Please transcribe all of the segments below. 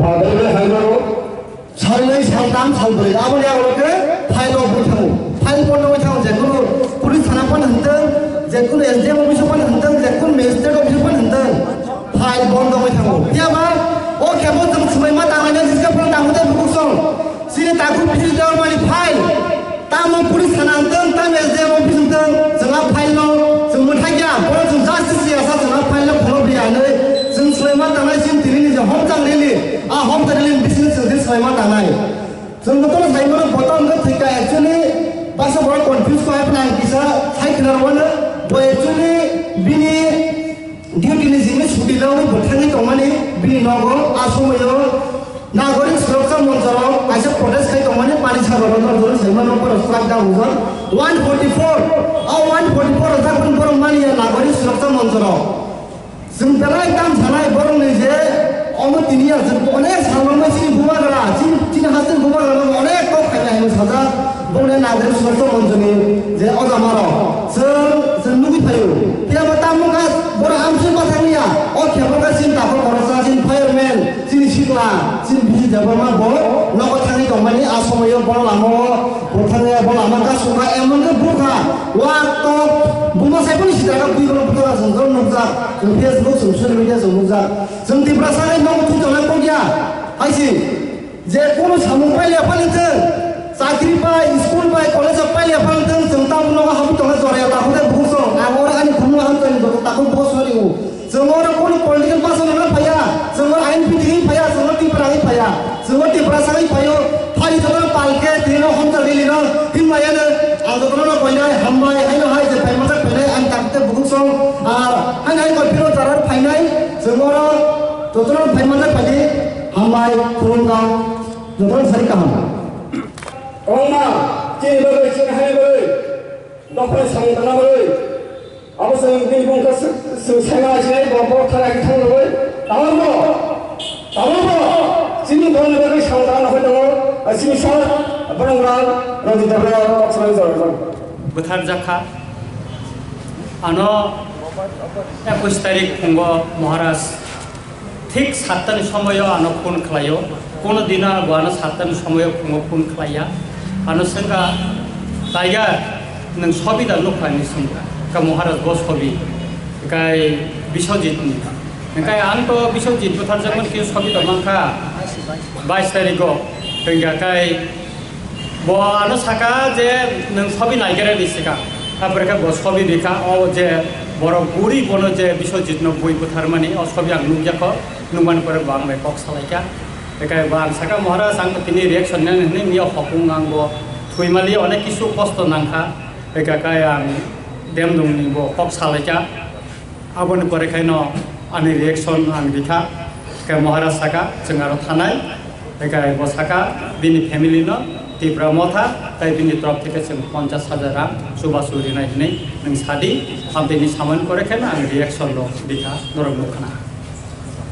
Padahal hayo sarnai saltam salbri abang yang orang file open tahu file pun orang tahu jekun polis thana pun henteng jekun SDM office pun henteng jekun magistrate office pun henteng file bond orang tahu dia mah oh kebun tem semai mata orang yang jika pun tahu dia buku song sini takut bisnis dia orang ni file tamu polis thana henteng tamu SDM office henteng jangan file lo semua thaya pun semua justice siasa jangan file lo follow dia ni जों सलायमा थानाय SIM दिनैनि जों हम जांरेलि हम जांरेलि business जों सलायमा थानाय जों गतन साइमर button ग थैका एक्चुअली बासा बड़ कन्फ्यूज को है प्लान किसा साइखनार वन बो एक्चुअली बिनि डिउटिनि जिनि छुटि लाव बथानि तमानि बिनि नगो आसमयो नागरिक सुरक्षा मन्चराव आइसा प्रोटेस्ट खाइ तमानि पानि सागरन जों साइमर पर स्ट्राइक डाउन हुन 144 144 जागन बर मानि नागरिक सुरक्षा मन्चराव जों बेलाय दाम थानाय बरंनि जे अमतिनिया जों अनेक सालमाय सिनि बुमाग्रा चिनि हासिन बुमाग्रा अनेक को खायनाय साजा बंने नागरिक सुरक्षा मन्चनि जे अजामार जों लुगैफायो तेबा तामुगा बर आमसि बाथानिया अ खेबगा सिन दाखो खरसा सिन फायरमेन सिनि सिगला सिन बिजि जाबामा ब नगो थानि दमानि आसमयो बर लामो बथाने बर लामा का सुगा एमनगे बुखा वा तो बुमा साइबनि सिदागा बुइबो बुरा जों नुजा जों फेसबुक ससियेल मिडिया जों नुजा जों तिप्रा सानै नंगौ थुजलाय को गया आइसि जे कोनो सामु पाइले फालिथों साख्रि पाइ स्कुल पाइ कलेज पाइले फालिथों जों तामुनो हाबु तंगा जराया ताखुदे बुसो आगर आनि खुनु हामतन दो ताखु बसरिउ जों और कोनो पॉलिटिकल पासन ना फाया जों Inpt फाया जों तिप्रा फाया जों तिप्रा सानै फायो फालि जरा पालके दिनो हमता दिलिनो हिमायानो आजोनो गयनाय हामबाय हायनो हाय जे फाइमाजा फैनाय आं ताकते बुसो आर हाय कपिरो जारार फाइनाय जों और तोतनो फाइमाजा फादि हामबाय खुलुमगा जों सारि काहाम Oma, cini bagai cini hai bagai, dapat sang tanah bagai, apa sang mungkin bongkar sengaja cini bawa tanah kita bagai, tahu apa, cini bawa bagai sang tanah bagai, cini sang barang barang nanti dapat apa sahaja. Betul jakha, ano 21 तारिख फुंगो महाराज ठीक 7 समय ano phone khlayo, kono dina guano 7 समय फुंगो phone khlaya. Ano sengka taiga nang sobi da lokani sengka ka Maharaj go sobi kai Biswajit ni kai anto Biswajit buthar jamon ki sobi da mangka 22 tariko tenga kai bo ano saka je nang sobi naigera disika abreka go sobi dikha o je boro guri bono je Biswajit no boi buthar mani o sobi ang nugyako numan pore bang me kok salaika Ekai bang saka Maharaj ang tini reaction na ni niya hopung ang bo thuimali onek kisu kosto nangka ekai kai ang demnung ni bo kok salaika abon pore kai no ani reaction ang dikha kai Maharaj saka jengaro thanai ekai bo saka bini family no Tipra motha tai bini trop theke jeng 50,000 rang subasuri nai nei nang sadi hamteni saman pore kai na ang reaction lo dikha norok nukhana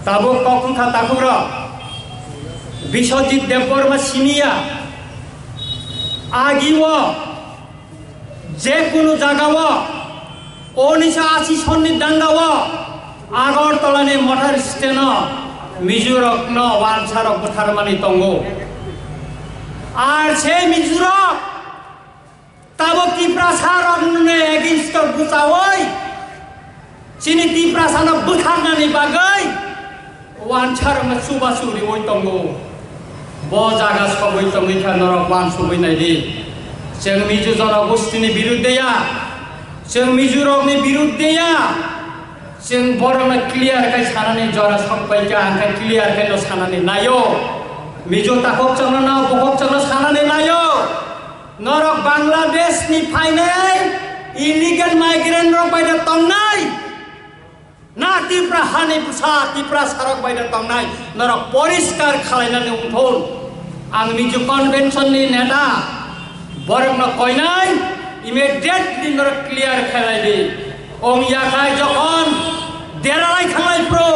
tabo kokun tha takuro Biswajit Deborma Sinia Agiwa Jekunu Jagawa Onisha Asi Sonni Dangawa Agor Tolane Motor Steno Mijurok no Wansarok Butharmani Tongo Arche Mijurok Tabo Tipra Sarok Nune against the Butawai Chini Tipra Sana Butharmani Bagai Wansarok Subasuri Oitongo bo jaga sabai tongikha norok wan subai naidi जों मिजु जनगोष्ठीनि बिरुद्धया जों मिजुरकनि बिरुद्धया जों बर'नो clear खाय सानानै जरा सबबायका आंखाय clear खाय न सानानै नायो मिजु ताखक चंनो ना बखक चंनो सानानै नायो नरक बांलादेशनि फायनाय इलिगेल माइग्रेन्ट रक बायदा तंनाय ना तिप्रा हानि बुसा तिप्रा सारक बायदा तंनाय नरक परिष्कार खालायनानै उठोन आं मिजु कन्वेन्शननि नेता बर'नो कयनाय इमिडिएटलि नरक क्लियार खालायदि ओं याखाय जखन देरालाय खालाय प्रो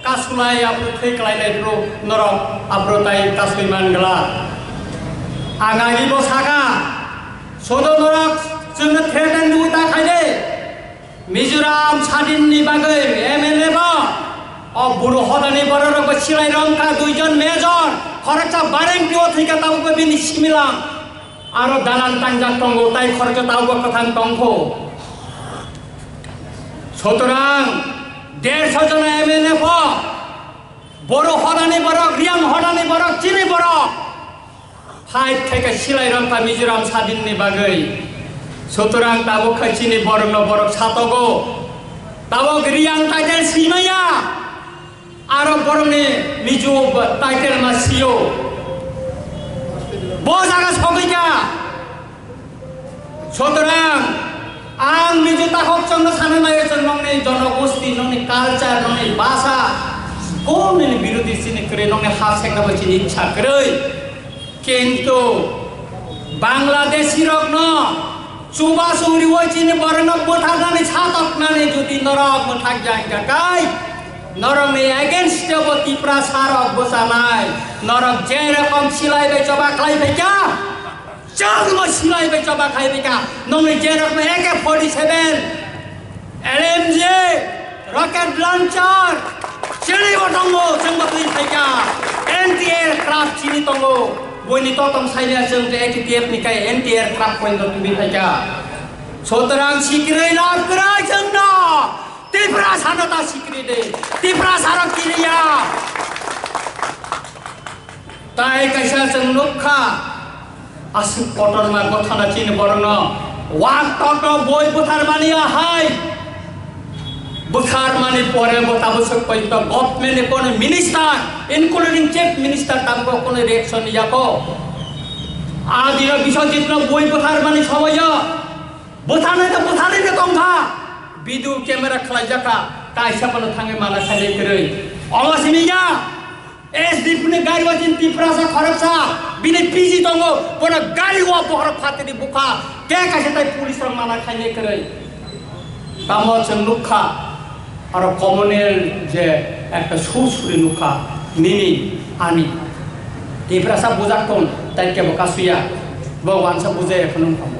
कासुलाय आप्रो थैख्लायनाय प्रो नरक आप्रो ताय कासुय मानगला आंगागि बसागा सदो नरक जोंनो थेरदान दुता खायदे मिजोराम सादिननि बागै एमएलए बा buruh hodani borok bersilai rongka 2 জন মেজর খরচা বারেং দিও থেকে তাও বিনি সিমিলাম আরো দালান তাঞ্জাক তঙ্গো তাই খরচা তাও কথান তঙ্গ সুতরাং 150 জন এমএলএ বড় হদানি বড় রিয়াং হদানি বড় চিনি বড় ফাইট থেকে সিলাই রংকা মিজোরাম স্বাধীননি বাগৈ সুতরাং তাবো চিনি বড় বড় সাতগো তাবো রিয়াং টাইটেল সিমাইয়া আরো বড়নে মিজো টাইটেল মাসিও ব জায়গা সবাইকা সুতরাং आं मिजो ताखौ चंग सानो नायो चंग नंनि जनगोष्ठी नंनि कालचार नंनि भाषा कोननि विरोधी सिनि करे नंनि हासेंगा बचिनि इच्छा करे किन्तु बांग्लादेशी रग्न चुबा सुरी वचिनि बरन बोथानानि छातकनानि जुदि नरक मोथाक जांगाकाय नरकनि एगेन्स्ट ब तिप्रा सारक बसानाय नरक जे रकम सिलाइबे चबा खाइबेका Jangan masilai coba kaya mereka. Nongli jerak mereka AK-47, LMG, rocket launcher, Chini tonggo, jenggot ini mereka. Anti-aircraft Chini tonggo. Buat itu tong saya jenggot ATF ni kaya anti-aircraft poin tu mereka. Soterang sikri nak gerai jenggot. Tipra sana tak sikri deh. Tipra sana kiri ya. Tai kaisa jenggot ka. Asuk kotor ma kothana Chini borno wak toto boy buthar mania hai buthar mani pore botabu sok paito government e kono minister including chief minister tamko kono reaction yako adira Biswajit no boy buthar mani somoyo buthane to tongkha bidu camera khlajaka kaisa kono thange mala khale kerei awasimiya SD punya gari wajin Tipra sa Khorang sa bini PG tongo pona gari wa bohar phate di buka ke kaise tai pulis rang mana khaine kerei tamo cheng lukha aro communal je ekta susuri lukha nini ani Tipra sa bujak ton tai ke boka suya bogwan sa buje ekhonum kham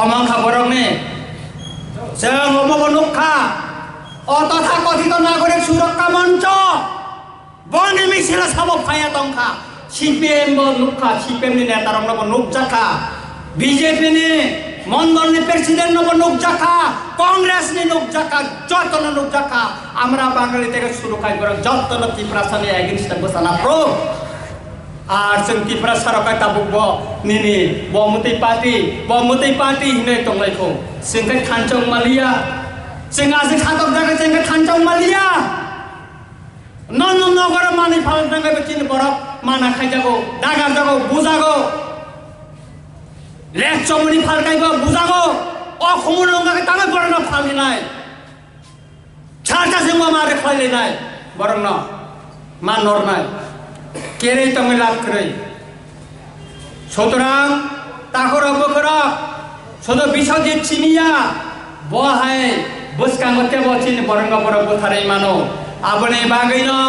amang khaborong ne jeng omo lukha ototha kothito nagorik surakka mancho Boni misila sabok faya tongka, CPM nukka, CPM ni netarong nopo nukjaka, BJP ni mondol ni presiden nopo nukjaka, Kongres ni nukjaka, joto no nukjaka, amra Bangali tega suru kai borang joto no Tipra sani against the busana pro, arsen Tipra sarokai tabuk bo nini bo mutai party hine tonglai ko, singkai khancong malia, singasik hatok jaga singkai khancong malia. Non nogara mani phal danga bechini borok mana khai jago dagar jago bujago lek chomuni phal kaibo bujago o khumur longa ke tanga borona phali nai chata jengwa mare khaile nai borona manor nai kerei tami lab krei sotorang takora bokora sodo Biswajit Chiniya bo hai buskangote bo chini boranga borok botharai mano Abone bagai no,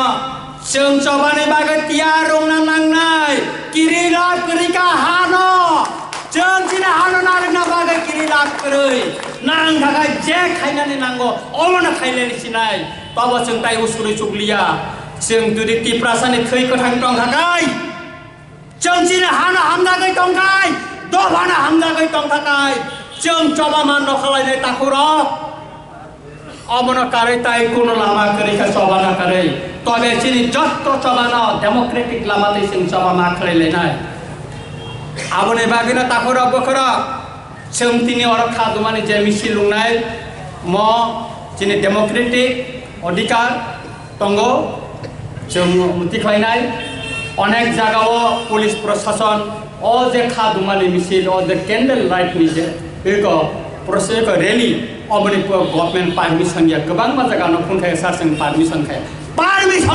seng coba ne bagai tiarung nangnai, kiri lap kerika hano, seng cina hano narik na bagai kiri lap kerui, nang bagai jek kaina ne nanggo, omona kaile ni sinai, bawa seng tai usuri cuklia, seng tudi Tipra sani kei kotang tong hakai, seng cina hano hamda gai tong kai, dobana hamda gai tong hakai, seng coba mano kalai ne takuro. Amana kare tai kono lama kare ka chobana kare tobe chini jotto chobana democratic lama tai sing chobama kare lenai abone bagina takora bokora semtini ora khadumani je misil lungnai mo chini democratic odikar tongo jeng muti khlainai onek jagao police proshashan o je khadumani misil o the candle light ni je eko proses ko rally Omni government permission ya kebang masa kano pun kayak sarsen permission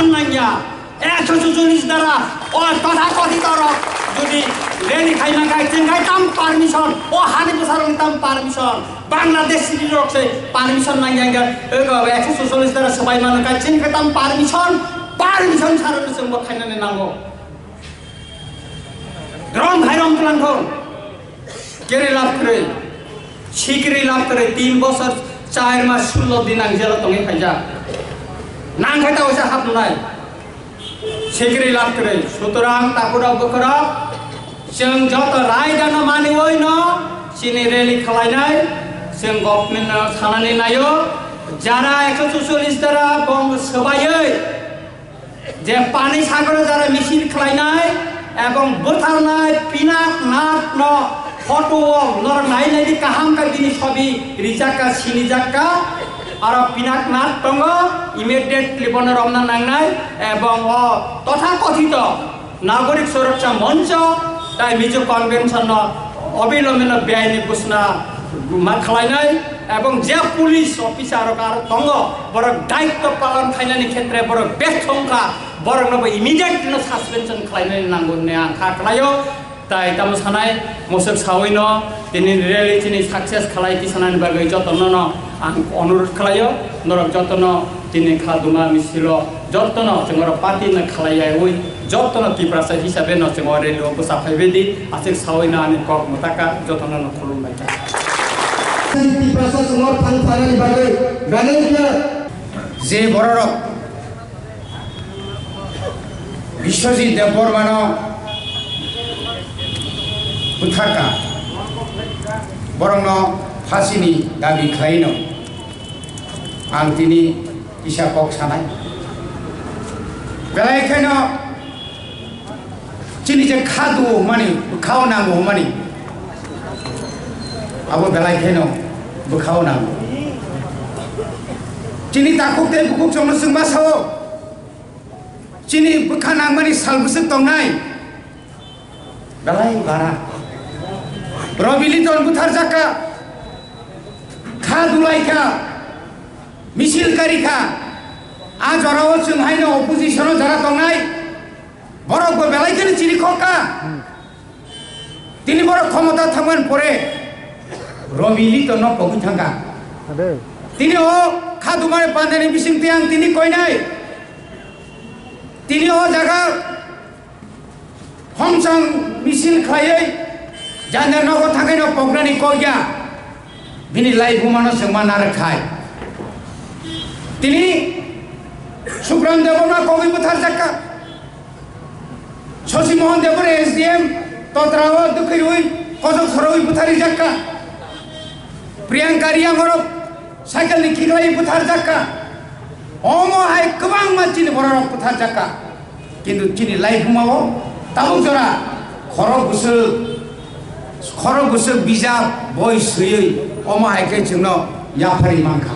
nanya eksosusunis dara oh kota koti taro jadi rally kayak nakai cengai tam permission oh hari besar tam permission Bangladesh ini rok se permission nanya enggak eksosusunis dara sebaik mana kayak cengai tam permission saran semua kayak nene nanggo drum pelan thong kiri lap kiri Sikri lap kare 3 বছর 4 মাস 16 দিন আগে জেলা তঙ্গে খাইজা नांखायता वैसा हाबनाय सेक्रे लाभ करे सुतरां ताकुरा बकरा जों जत राय दाना मानिवै न चिनि रेली खालायनाय जों गभर्नमेन्ट सानानै नायो যারা 144 দ্বারা বঙ্গ সবাই যে পানি সাগরে যারা মিছিল খালাইনায় এবং বোথারনায় পিনাক নাক ন ফটো নর নাইনাইদি কাহামকা দিনি সবই রিজাকা সিনিজাকা আর পিনাক নাক দङ ইমিডিয়েটলি বন রমনা নাংনায় এবং তথাকথিত নাগরিক সুরক্ষা মঞ্চ তাই মিজো কনভেনশন অবিলম্বে বেআইনি ঘোষণা খালাইনাय এবং যে পুলিশ অফিসার দङ বরং দায়িত্ব পালন খাইनायनि ক্ষেত্রে বরং ব্যর্থংখা বরং ইমিডিয়েটলি সাসপেনশন খাलायनाय नांगौ होननाय आं खालायो তাই তামো সানাय मोसक सावैन दिनै रेलि दिनै साक्सेस खालायति सानायनि बागै जतन आं अनुरोध खालायो नरक जतन दिनै खादुमा मिसिल जतन जोंर पार्टिनो खालायै जतन तिप्रासा हिसाबै न जों रेलि बसाफायबायदि आसिक सावैन आनि कक मताका जतन खुलुमबाय Tipra semua tantangan dibagai gananya जे बररक बिश्वजित देवबर्मान बुथारका बरं फासिनि दाबि खालायनो आं दिनै इसा कक सानाय बेलायखायनो दिनै जे खादु माने खावनांगौ माने अब बेलायखायनो बोखावनांगौ Chini takut deh buku cuma sembah sawo. Chini bukan angmani salbusuk tongnai. Balai bara. Robili ton buthar jaka. Khadulai ka. Misil kari ka. Aaj orawo cunghai no opposition o jara tongnai. Borok bo balai kene chini khoka. Tini borok khomota thaman pore. Robili ton no pogi thanga. Tini o Khadumani Pandani bising tiang tini koinai tini o jaga homsang misil klayai jander nogo thakai no pograni koya bini lai bumano sengman khai tini Subram Devona kogi buthar jaka Sosi Mohan Devore SDM Totrawa Dukirui Kosok Soroi buthari jaka Priyanka Riyangorok cycle निखिलाय बुथार जाका अमो हाय गोबां मानसिनि बररक बुथार जाका किन्तु चिनि life मावो ताबो जरा खर गुसु बिजाब बय सयै अमो हायके जोंनो याफारि मांखा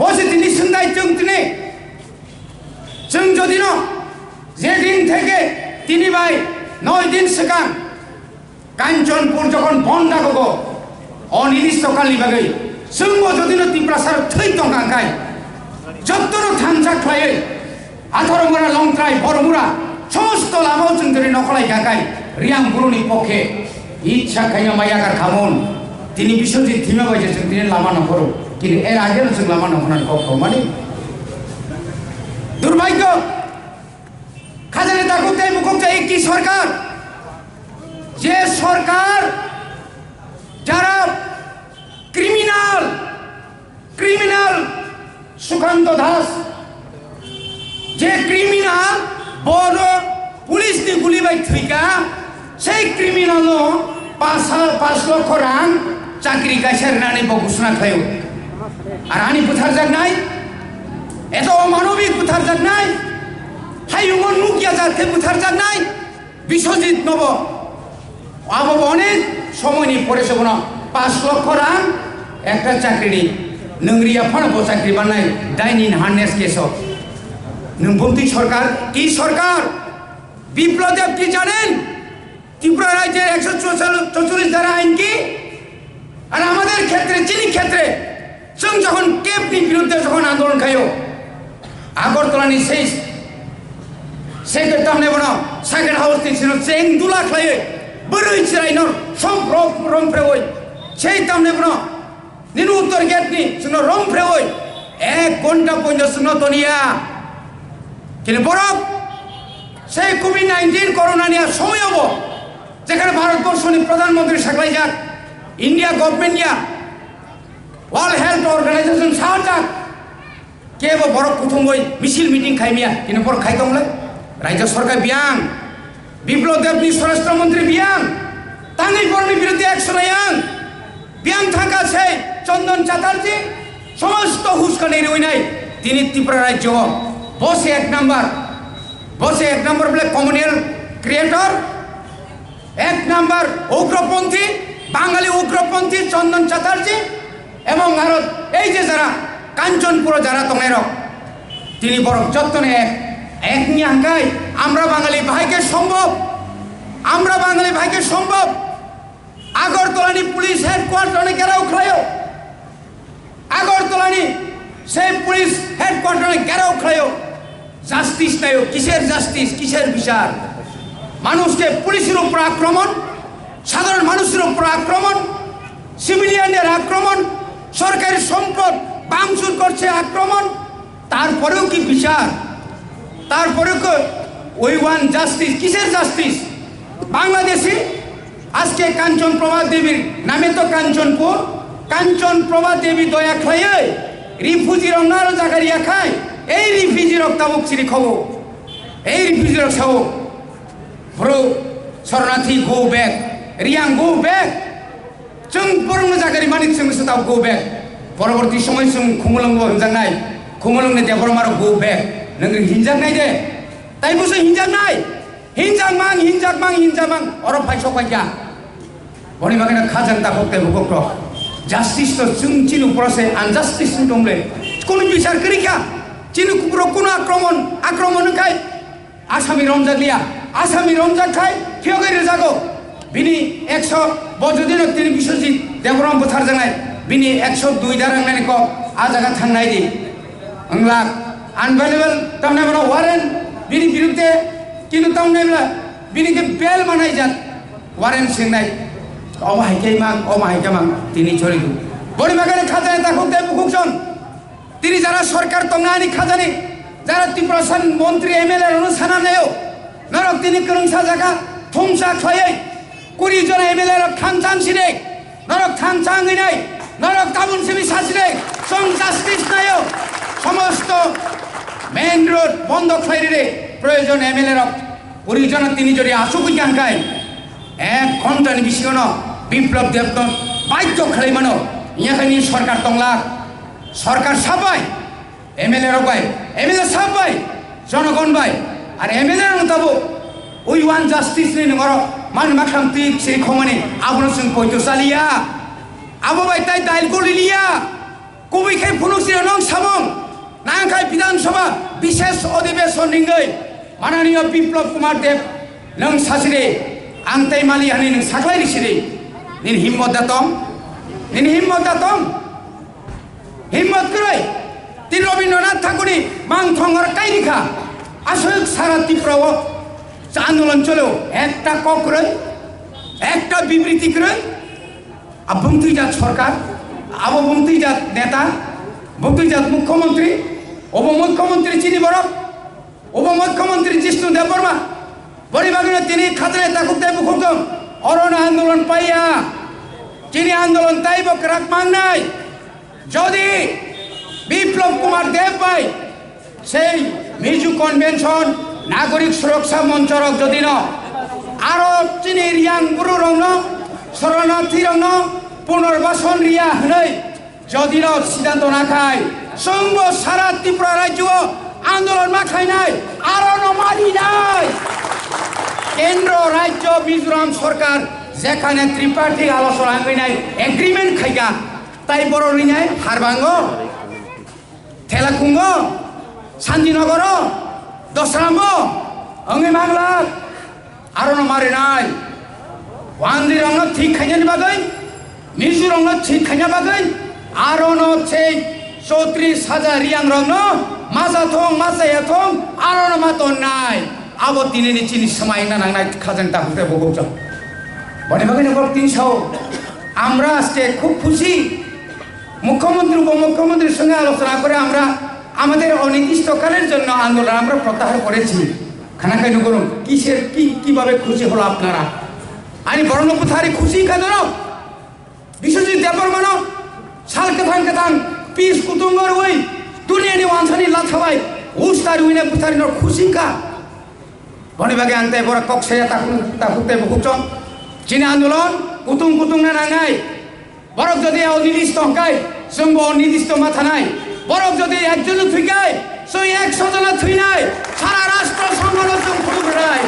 बसे दिनै सोंनाय जों दिनै जों जदि न जे दिन থেকে তিনি ভাই 9 दिन सिगां कांचनपुर जखन बन्द जागो अनिर्दिष्टकालनि बागै जोंबो जदिनो तिप्रासार थै दंगांखाय जत्तनो थांजा खायै आथरमुरा लंथ्राय बरमुरा समस्त लामाव जों दिनै नखलाय गागाय रियां गुरुनि पक्षे इच्छा खायनो मायागार खामोन दिनै बिश्वजित थिमा बायदि जों दिनै लामा नखरो किन्तु एर आगेनो जों लामा नखरनानै कखौ माने दुर्भाग्य खाजाने दाकुते मुखुबजा एकटी सरकार जे सरकार যারা ক্রিমিনাল সুকান্ত দাস যে ক্রিমিনাল বড় পুলিশ নি গুলি বাই থইকা সেই ক্রিমিনাল 5 লক্ষ রাং চাকরি গাইসারনানি ঘোষণা খায়ো আর আনি বুথার জাগ নাই এত অমানবিক বুথার জাগ নাই হাইমন মুকিয়া জাতে বুথার জাগ নাই বিশ্বজিৎ নব আবো অনেক সময়নি পড়েছে বনা 5 লক্ষ রাং একটা চাকরি নংরিয়া ফানাবো চাকরি বানাই ডাইনিন হার্নেস কেস নংবন্তি সরকার কি সরকার বিপ্লব কি জানেন ত্রিপুরা রাজ্যের 144 ধারা আইন কি আর আমাদের ক্ষেত্রে চিনি ক্ষেত্রে जों যখন কেপনি বিরুদ্ধে যখন আন্দোলন খায়ো আগরতলানি সেই তামনে বনা সেকেন্ড হাউস ছিল চেং দুলা খায় বড়ই চিরাইনর সব রং ফ্রেওই সেই তামনে বনা নিনু উত্তর গেটনি শুনো রং ফ্রেওই 1 ঘন্টা পর্যন্ত শুনো তনিয়া কিন্তু বরফ সেই কোভিড-19 করোনা নিয়ে সময় হবো যেখানে ভারতবর্ষনি প্রধানমন্ত্রী সাকলাই যাক ইন্ডিয়া গভর্নমেন্ট ইয়া ওয়ার্ল্ড হেলথ অর্গানাইজেশন সাহায্য কেবো বড় কুটুম্বই মিছিল মিটিং খাইমিয়া কিন্তু বড় খাইতংলে রাজ্য সরকার বিয়াং বিপ্লব দেবনি স্বরাষ্ট্রমন্ত্রী বিয়াং তাঙ্গি বড়নি বিরুদ্ধে অ্যাকশন আয়াং বিয়াং থাকা সেই চন্দন চ্যাটার্জি সমস্ত হুস্কানি রইনাই তিনি ত্রিপুরা রাজ্য বসে এক নাম্বার বলে কমিউনাল ক্রিয়েটর এক নাম্বার উগ্রপন্থী বাঙালি উগ্রপন্থী চন্দন চ্যাটার্জি এবং আরো এই যে যারা কাঞ্চনপুর যারা তমের তিনি বড় যত্নে এক নিয়ে আঙ্কাই আমরা বাঙালি ভাইকে সম্ভব আগরতলানি পুলিশ হেডকোয়ার্টারে ঘেরাও খায়ও আগরতলানি সেই পুলিশ হেডকোয়ার্টারে ঘেরাও খায়ও জাস্টিস নাই কিসের জাস্টিস কিসের বিচার মানুষকে পুলিশের উপর আক্রমণ সাধারণ মানুষের উপর আক্রমণ সিভিলিয়ানদের আক্রমণ সরকারি সম্পদ ভাঙচুর করছে আক্রমণ তারপরেও কি বিচার তারপরেও ওই ওয়ান জাস্টিস কিসের জাস্টিস বাংলাদেশে আজকে কাঞ্চন প্রভা দেবীর নামে তো কাঞ্চন প্রভা দেবী দয়া খাইয়ে রিফিউজি রঙার জাগারিয়া খায় এই রিফিউজি রক্তাবুক চিরি খাবো এই রিফিউজি রক্তাবো ব্রো শরণার্থী go back Reang go back जों बरंनो जागारि मानिक जों सताव गो बैक परवर्ती समय जों खुमलंग हिंजांनाय खुमलंग ने देबरमार गो बैक नों हिंजांनाय दे ताइ बुसो हिंजांमां अर फाइसो फाइया बनि मागेना खाजां दाखते बुकक्र जास्टिस तो जों चिनु प्रसे आनजास्टिस दंले कोन बिचार करिखा चिनु कुब्र कोन आक्रमण खाय आसामी रमजान खाय फियगै जागो बिनि 100 बजदिन तिनि बिश्वजित देबराम बुथार जानाय बिनि 102 दारांनाय को आ जागा थांनाय दि अंगला अनभेलेबल तामनायबा वारेन्ट बिनि बिरुद्धे किनु तामनायबा बिनि के बेल मानाय जात वारेन्ट सिंनाय अमाहायकेमां तिनि छरिदु बडि बागाने खाजाने ताखुते बुकुकसन तिनि जारा सरकार तंगानि खाजानि जारा त्रिपुरा मन्त्री एमएलए रनो सानानायो नरक तिनि करंसा जागा थंसा खायै 20 জন এমএলএ খানচাং সিনে নরক খানচাং নাই নরক তাবুন সিবি সাসিনে সং জাস্টিস নাইও সমস্ত মেইন রোড বন্ধ খাইরে প্রয়োজন এমএলএ 20 জন 3 জরি আসুক জানকাই 1 ঘন্টার বিশিয়ন বিপ্লব দেবত বাধ্য খাই মানো ইয়াখানি সরকার তংলা সরকার সবাই এমএলএ রবাই এমএলএ সবাই জনগণ ভাই আর এমএলএ নতাবো ওই ওয়ান জাস্টিস নি নগর मान माखाम तीक से खोमने आबनो जों पयतो सालिया आबो बायताय दाइल गलिलिया कबिखे फुनुसि नং सामं नांखाय विधानसभा विशेष अधिवेशन निंगै माननीय बिप्लव कुमार देव नং सासिरे आंताय माली हानि नং साख्लाय रिसिरे निन हिम्मत दातम हिम्मत करै ती रवीन्द्रनाथ ठाकुरनि मां थंगर कायरिखा आसक सारा त्रिपुराव आंदोलन चलो एक ककरन एक विबृति करन अब बंतीजात सरकार अब बंतीजात नेता बंतीजात मुख्यमंत्री अब मुख्यमंत्री चिनी बरफ अब मुख्यमंत्री जिष्णु देवबर्मा बड़ी बागिन तिनी खातरे ताकुते बुखुकदम अरन आंदोलन पाइया चिनी आंदोलन ताइब कराक मांगनाय जदि बिप्लव कुमार देव भाई से मिजु कन्वेंशन नागरिक सुरक्षा मंचरक जदि न आरो चिनी रियां गुरु रंग शरणार्थी रंग पुनर्बासन रिया हनै जदि न सिद्धांत नाखाय संग सारा त्रिपुरा राज्य आंदोलन माखायनाय आरो न मानिनाय केंद्र राज्य मिजोराम सरकार जेखाने त्रिपाठी आलोचना हइनाय एग्रीमेंट खायगा ताइ बर रिनाय हारबांग थेलाकुंग सान्जिनगर दसरामो अंगे मांगला आरो न मारिनाय वांदी रंग ठीक खायनानि बागै मिजु रंग ठीक खायना बागै आरो न छै 34,000 रियां रंग माजाथं माजायाथं आरो न मातनाय आबो दिनैनि चिनि समायना नांनाय खाजों दाखुते बगौजों बने बागै नगर 300 আমরা আজকে খুব খুশি মুখ্যমন্ত্রী উপমুখ্যমন্ত্রীর সঙ্গে আলোচনা করে আমরা আমাদের অনির্দিষ্টকালের জন্য আন্দোলন আমরা প্রত্যাহার করেছি খানাখাই করুন কিসের কিভাবে খুশি হলো আপনারা আমি বর্ণপথারি খুশি কেন বিশ্বজিৎ দেববর্মন সাল কেথাং পিস কুতুঙ্গর ওই दुनियानि वानसानि लाथाबाय उस्तार उइना पुथारि न खुसिका बनि बागे आंते बरा कक्सेया ताकुते बुकुचन चिनी आन्दोलन कुतुं ना नांगाय बरक जदि आव निर्दिष्ट हकाय जोंबो निर्दिष्ट मा थानाय बरक जदि एकजन थुइकाय जों 100 जन थुइनाय सारा राष्ट्र संघानो जों खुलुमनाय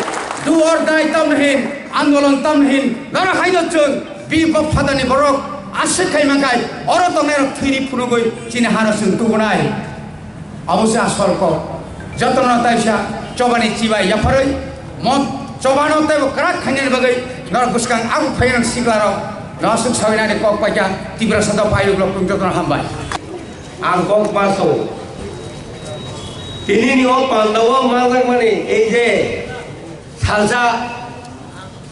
डु अर डाइ तामहिन आन्दोलन तामहिन नर हाइदचों बि बफादानि बरक आसे खाइमाखाय अर तंनाय थुइनि फुनुगै चिनी हानसुं तुगनाय अवश्य आसलक जतन ताइसा चबानि चिबाय याफारै मत चबानो तेबो क्राक खाइनानि बगै नर गुसकां आगु फायनां सिग्लाराव नसुक सावनानि कक पाइका तिब्रा सदा फाइलु ब्लक जतन हामबाय आं कक पासो तिनि निव पान्दाव माजाक माने এই যে सालजा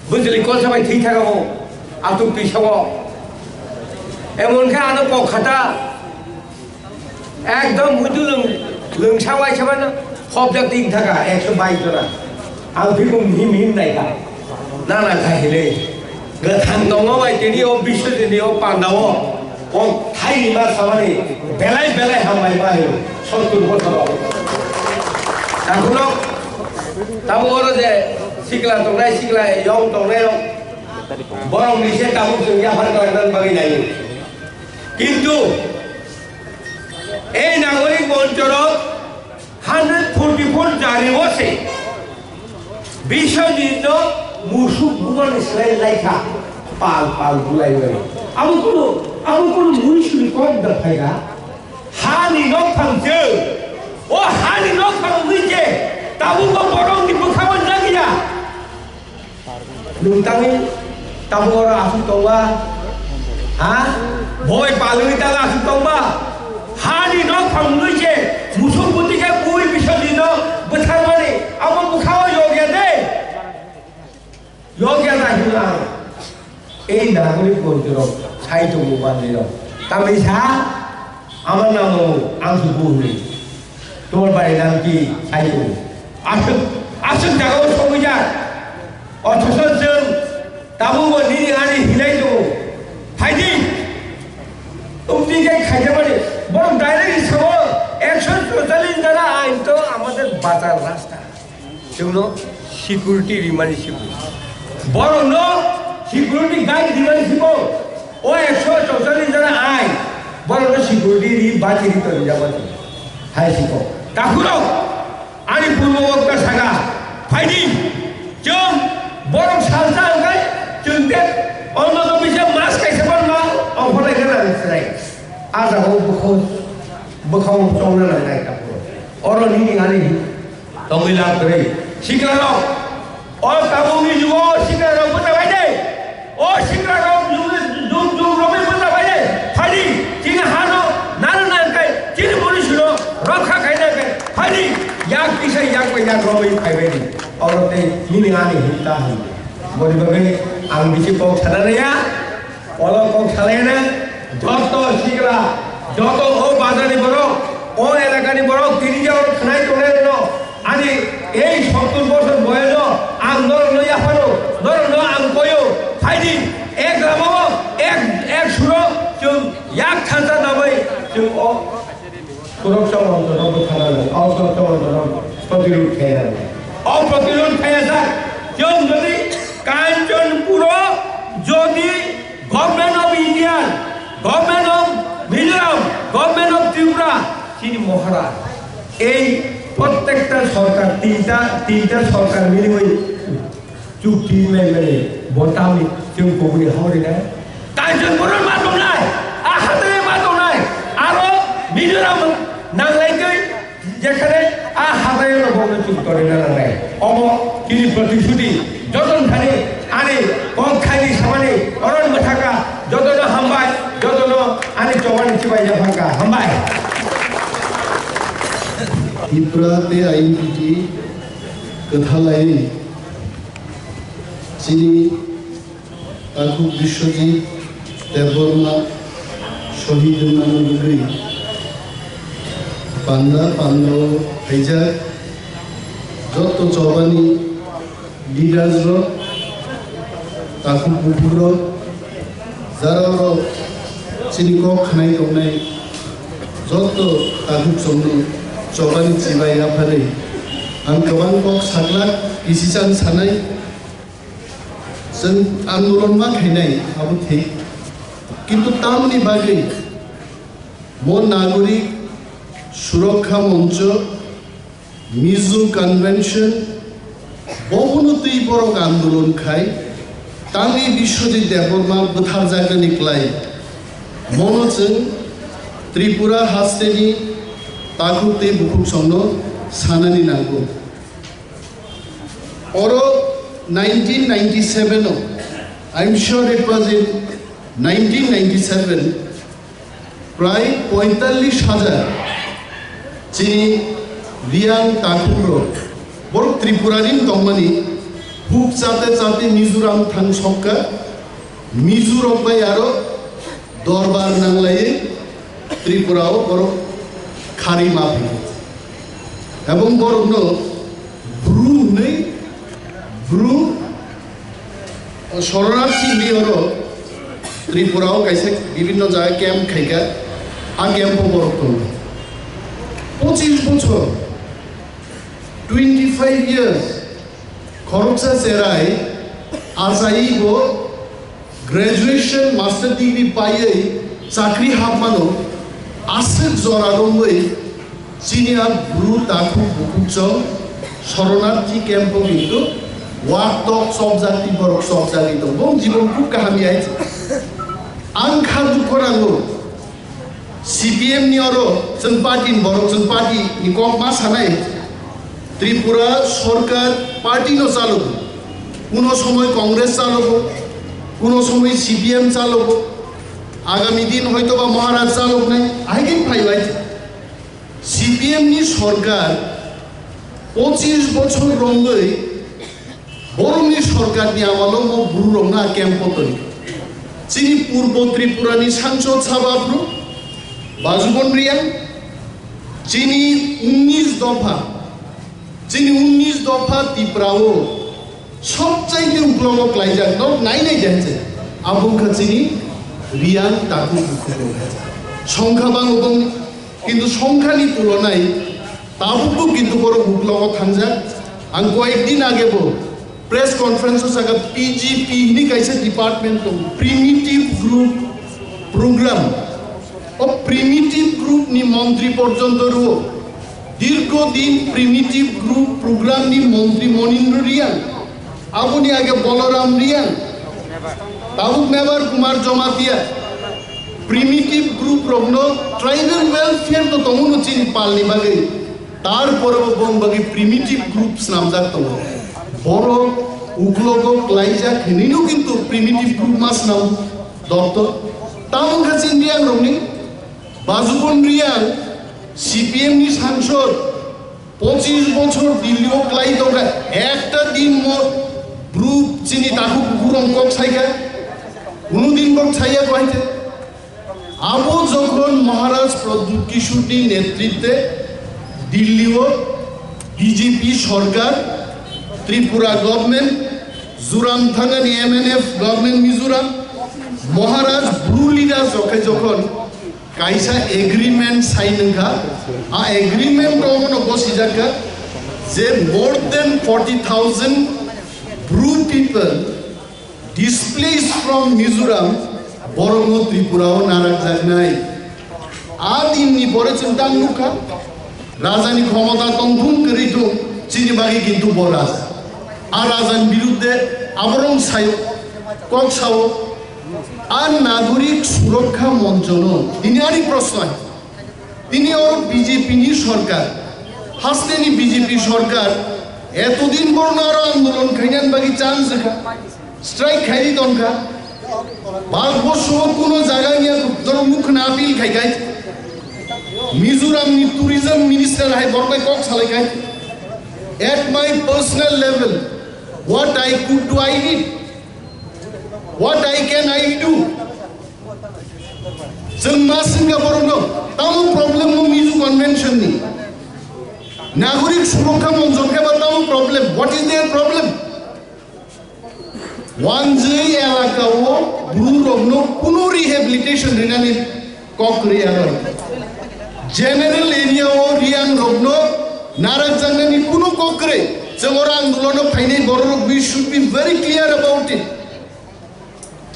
बुजलि कलसाबाय थै थागाबो आतुक दैसाव एमनखा आनो कखाटा एकदम हुदु लोंसाबाय साबानो खबजाक तिन थागा 122 जना आं बेखौ हिम नायखा नाना खाहिले गोथां दङ बायदिनि बिश्वजितनि पान्दाव थाइनि मा सामानि बेलाय हामबाय बायो 70 बोसोराव दाखुनो ताबो अरो जे सिक्ला दंनाय सिक्ला यं दंनाय बरं निसे ताबो जों याफार गायनान बागै नायो किन्तु এই নাগরিক অঞ্চলত 144 জারি বসে বিশ্বজিৎ মুসুক গুগল ইসলাই লাইখা পাল বুলাই বাই আমি কোন মুইসুরি কম দেখাইগা হানি নক থামছে ও হানি নক থামছে তাবু বরং দি বুখাবন লাগিয়া লুংতাঙি তাবু অর আসু তংবা হা ভয় পালুই তালা আসু তংবা हानि न फांगुइसे मुसुक बुतिके बुइ बिसजिन बुथारमानि आमो बुखाव योग्य दे योग्य नाहिना এই নাগরিক বন্ধুরা সাইতো মোবাইল তামিসা আমার নাম আংসুবুনি তোমার বাড়ির নাম কি সাইতো আসুন জায়গাও সবুজা অথচ जों তাবুবো নিনি আনি হিলাই দো ফাইদি উমদিকে খাইতে পারে বরং ডাইরেক্ট হিসাব 144 जना আইন তো আমাদের বাজার রাস্তা সেগুলো সিকিউরিটি রিমানিশিপ বরং সিকিউরিটি গাইড রিমানিশিপ ও 144 जना আইন বরং সিকিউরিটি রি বাজি রিত যাবাতি হাই শিপ তাকুরো আনি পূর্ববক্তা সাগা ফাইদি जों বরং সালসা গাই जोंতে অন্য বিশে মাস খাইছে না অফলাই গনা রাই আজাও বখাও চংনা নাই তাপুরো অরনি নিগানি তংইলা করে শিকলানো ও তাবুমি যুব শিকলানো বতা বাইদে ও শিকলানো যুগ রবে বতা বাইদে ফালি চিনা হানো নারু নাকাই চিনি মনিশুনো রক্ষা খাইনাকে ফালি ইয়াক পিছে ইয়াক বাইদা রবে খাইবেনি অরতে নিগানি হিতা হি বলিবাগে আং বিচি কক ছাড়ানিয়া অল কক ছাড়াইনা যত শিকলা যত ও বাজারে বড় ও এলাকানি বড় তিনি যাওয়ার খানাই তোলে আনি এই 70 বছর বয়স আন্দোলন লইয়া পারো ধরো আম কয়ো ফাইদি এক রামো এক সুরো जों याक थांजा नामै जों सुरक्षा मन्त्रखौ खानानै असुरक्षा मन्त्रखौ प्रतिरोध खायानानै प्रतिरोध खायासा जों যদি কাঞ্চনপুর যদি government of India government of Mizoram government of Tripura চিনি মহারাজ এই প্রত্যেকটা সরকার তিনটা সরকার মিলে ওই চুক্তি মেলে বটামি जों কবুলি হরে না কাঞ্চনপুরের মাধ্যম নাই হাতের মাধ্যম নাই আরো মিজোরাম নাংলাইকৈ যেখানে হাতের বন্ধ চুপ করে না নাই অব চিনি প্রতিশ্রুতি যতন খানি আনি কম খাইনি সামানি অরণ থাকা যতন হামবাই যতন আনি চবানি চিবাই যাফাকা হামবাই Tipra-te Inpt Kathalai Chini Aku Biswajit Deborma Shohid Nanogri Panda Panda Haijak Joto Chobani Leaders-ro Aku Pupuro Zara-ro Chini ko khanai tongnai जत ताकुब समनो चबानि चिबाय आफारै आं गोबां कक साग्ला इसिसान सानाय जों आन्दोलन मा खायनाय आबो ठीक किन्तु तामनि बागै मन नागरिक सुरक्षा मंच मिजो कन्वेंशन बहुनो तीव्र आंदोलन खाय तांनि बिश्वजित देबबर्मा बोथार जागोनिक्लाय मनोजों त्रिपुरा हास्टेनि ताकुते बुकुक संनो सानानि नांगौ और 1997 I'm sure it was in 1997 प्राय 45,000 चिनी रियां ताकुरो बर त्रिपुरानि दंमानि हुक चाते चाते मिजोराम थां सबका मिजोराम बाय आरो दरबार नांलायै त्रिपुराव बर खारि माफै एवं बरनो ब्रु नै ब्रु शरणार्थी मेयर त्रिपुराव कैसे विभिन्न जायगा कैम्प खायगा आ कैम्प बरक दं 25 বছর 25 years खरकसा सेराय आजाइबो ग्रेजुएशन मास्टर डिग्री पायै चाकरी हाबमानो आसक जरा दंबै चिनिया ब्रु ताकु बुकुचौ शरणार्थी कैम्प किन्तु वाटक सब जाति बरक सब जाति दं बं जीवनखौ काहानि आइ आं खादु खरांगो CPM नि आरो जों पार्टी बरक जों पार्टी नि कम मा सानाय त्रिपुरा सरकार पार्टी न चालबो कोनो समय कांग्रेस चालबो कोनो समय CPM चालबो आगामी दिन হয়তো বা মহারাজ চালক নাই আইগিন ফাইবাই CPM नि सरकार 25 বছর রঙ্গই বরংনি सरकार नि आमालो म बुरु रंना कैम्पतनि चिनी पूर्व त्रिपुरा नि सांसद साबाब्रु बाजुबन रियां चिनी 19 दफा तिप्राओ सबचाइते उग्लंग क्लाइजा नट नाइनाय जायसे आबुखा चिनी रियां ताकु बुखुखौ संख्या बांगोबं किन्तु संख्यानि तुलनाय ताबुबो किन्तु बर उग्लंग थांजा आं कयेकदिन आगेबो प्रेस कॉन्फ्रेंस सागा PGP नि कैसे डिपार्टमेंट दं प्रिमिटिव ग्रुप प्रोग्राम और प्रिमिटिव ग्रुप नि मंत्री पर्यंत रो दीर्घदिन प्रिमिटिव ग्रुप प्रोग्राम नि मंत्री मनिन्द्र रियां आबुनि आगे बलराम रियां ताबुक मेबर कुमार जमातिया प्रिमिटिव ग्रुप रंगनो ट्राइबल वेलफेयर तो तमुनो चिनि पालनि बागै तार परबो बं बागै प्रिमिटिव ग्रुप्स नामजाक दं बर उग्लग क्लाइजा खनिनो किन्तु प्रिमिटिव ग्रुप मास नाम दत्त तामुन खासिन रियां रंनि बाजुबन रियां CPM नि सांसद 25 বছর দিল্লিও ক্লাই দৌড়া একটা দিন মোট গ্রুপ চিনি তাকু কুকুরং কক ছাইকা কোনো দিন কক ছাইয়া কইতে আবো যখন মহারাজ প্রদ্যুৎ কিশোরনি নেতৃত্বে দিল্লিও বিজেপি সরকার त्रिपुरा गवर्नमेंट जुराम थांगानि MNF government Mizoram Maharaj Bru leader जखे जखन कायसा एग्रीमेंट साइनखा आ एग्रीमेंट दंनो बसिजाखा जे मोर देन 40,000 ब्रु पीपल डिस्प्लेस्ड फ्रॉम मिजोराम बरंगो त्रिपुराओ नाराक जागनाय आ दिननि बरे चिंता नुखा राजानि क्षमता तंथुम करिथु चिनि बागि किन्तु बराज आ राजानि बिरुद्धे आबरं सायो कक साओ आ नागरिक सुरक्षा मंचनो दिनारि प्रश्न তিনি और बीजेपी नि सरकार हास्तेनि बीजेपी सरकार एतदिन बरनार आंदोलन खायनान बागि चान्स खा स्ट्राइक खायि दनखा भारतबर्ष कोनो जायगा निया धर मुख ना अपील खायगाय मिजोराम नि टूरिज्म मिनिस्टर हाय बरबाय कक सालायगाय at my personal level what I could do I did what I can I do जों मा सिंगापुर दं तामु प्रब्लेम मो मिजो कन्वेंशन नि नागरिक सुरक्षा मंचन के बताओ problem what is there problem वानजै एलाकाओ ब्रु रगनो कोनो रिहेबिलिटेशन रिनानि कक रियार general area o riang rogno narak jangnani kuno kokre jengora andolono phainai borok we should be very clear about it.